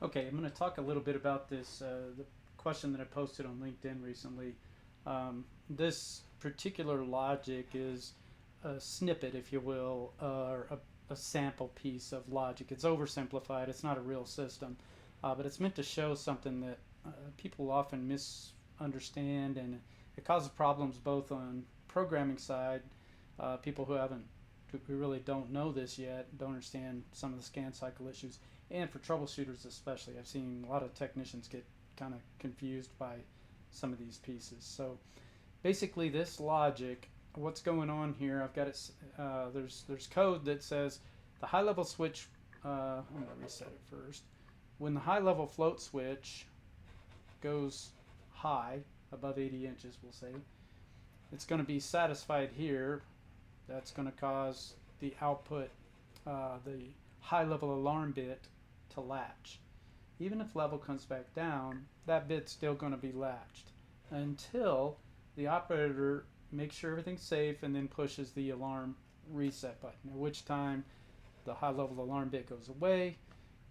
Okay, I'm going to talk a little bit about this the question that I posted on LinkedIn recently. This particular logic is a snippet, if you will, or a sample piece of logic. It's oversimplified. It's not a real system, but it's meant to show something that people often misunderstand, and it causes problems both on programming side. People who really don't know this yet, don't understand some of the scan cycle issues, and for troubleshooters especially. I've seen a lot of technicians get kind of confused by some of these pieces. So basically, this logic, what's going on here? I've got it. There's code that says the high level switch. I'm going to reset it first. When the high level float switch goes high, above 80 inches, we'll say, it's going to be satisfied here. That's going to cause the output, the high level alarm bit to latch. Even if level comes back down, that bit's still going to be latched until the operator makes sure everything's safe and then pushes the alarm reset button, at which time the high level alarm bit goes away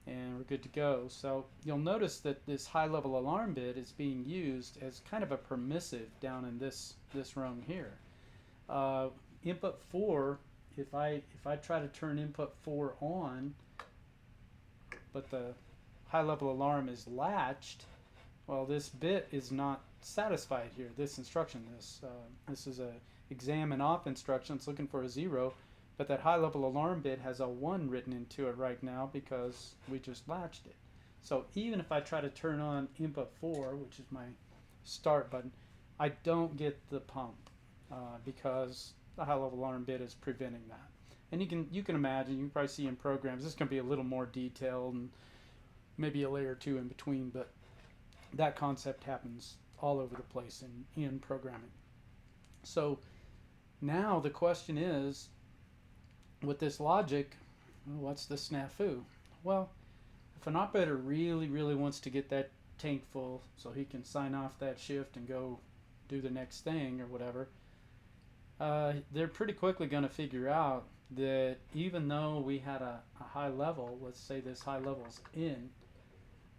and we're good to go. So you'll notice that this high level alarm bit is being used as kind of a permissive down in this rung here. Input 4, if I try to turn input 4 on, but the high level alarm is latched, well, this bit is not satisfied here. This instruction, this is a exam and off instruction. It's looking for a 0, but that high level alarm bit has a 1 written into it right now because we just latched it. So even if I try to turn on input 4, which is my start button, I don't get the pump because the high level alarm bit is preventing that. And you can imagine, you can probably see in programs, this is going to be a little more detailed and maybe a layer or two in between, but that concept happens all over the place in programming. So now the question is, with this logic, what's the snafu? Well, if an operator really, really wants to get that tank full so he can sign off that shift and go do the next thing or whatever, they're pretty quickly going to figure out that even though we had a high level, let's say this high level's in,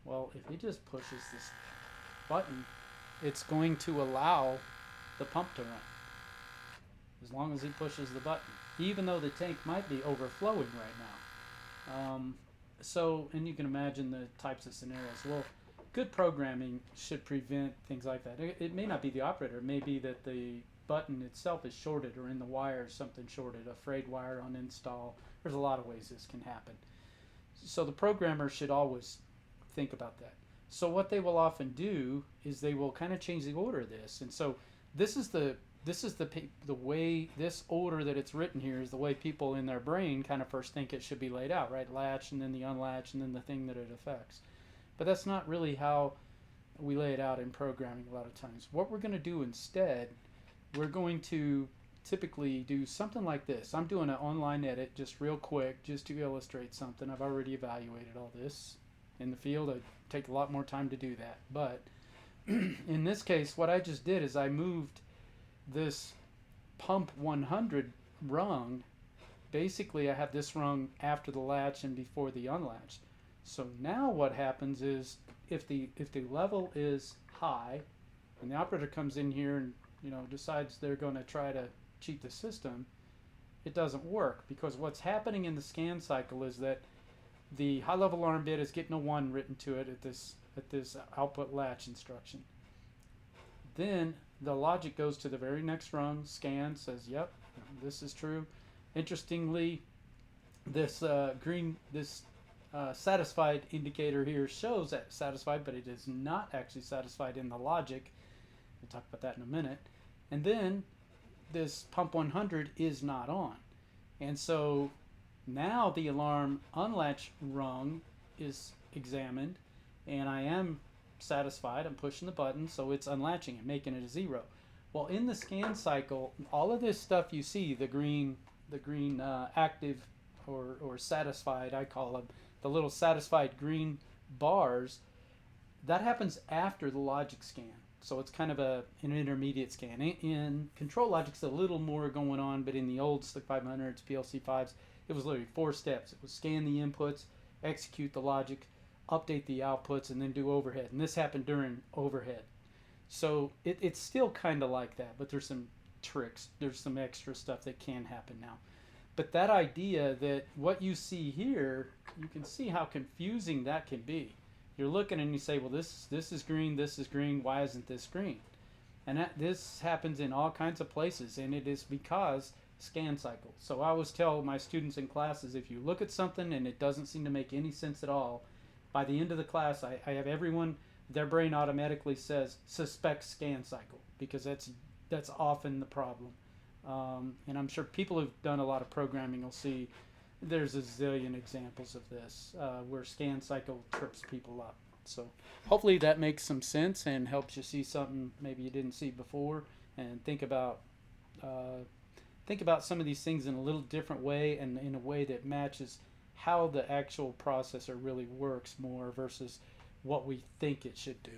well, if he just pushes this button, it's going to allow the pump to run as long as he pushes the button, even though the tank might be overflowing right now. So, and you can imagine the types of scenarios. Well, good programming should prevent things like that. It may not be the operator. It may be that the button itself is shorted, or in the wire something shorted, a frayed wire on install. There's a lot of ways this can happen. So the programmer should always think about that. So what they will often do is they will kind of change the order of this. And so this is the way this order that it's written here is the way people in their brain kind of first think it should be laid out, right? Latch and then the unlatch and then the thing that it affects. But that's not really how we lay it out in programming a lot of times. What we're going to do instead, we're going to typically do something like this. I'm doing an online edit just real quick just to illustrate something. I've already evaluated all this in the field. It'd take a lot more time to do that. But in this case, what I just did is I moved this pump 100 rung. Basically, I have this rung after the latch and before the unlatch. So now what happens is if the level is high and the operator comes in here and decides they're going to try to cheat the system, it doesn't work, because what's happening in the scan cycle is that the high level alarm bit is getting a 1 written to it at this output latch instruction. Then the logic goes to the very next rung, scan, says, yep, this is true. Interestingly, this satisfied indicator here shows that satisfied, but it is not actually satisfied in the logic. We'll talk about that in a minute. And then this pump 100 is not on. And so now the alarm unlatch rung is examined, and I am satisfied. I'm pushing the button, so it's unlatching and making it a 0. Well, in the scan cycle, all of this stuff you see, the green active or satisfied, I call them, the little satisfied green bars, that happens after the logic scan. So it's kind of an intermediate scan. In ControlLogix, a little more going on, but in the old SLC 500s, PLC 5s, it was literally 4 steps. It was scan the inputs, execute the logic, update the outputs, and then do overhead. And this happened during overhead. So it's still kind of like that, but there's some tricks. There's some extra stuff that can happen now. But that idea that what you see here, you can see how confusing that can be. You're looking and you say, well, this is green, why isn't this green? And this happens in all kinds of places, and it is because scan cycle. So I always tell my students in classes, if you look at something and it doesn't seem to make any sense at all, by the end of the class, I have everyone, their brain automatically says, suspect scan cycle, because that's often the problem. And I'm sure people who've done a lot of programming will see there's a zillion examples of this where scan cycle trips people up. So hopefully that makes some sense and helps you see something maybe you didn't see before, and think about some of these things in a little different way, and in a way that matches how the actual processor really works more versus what we think it should do.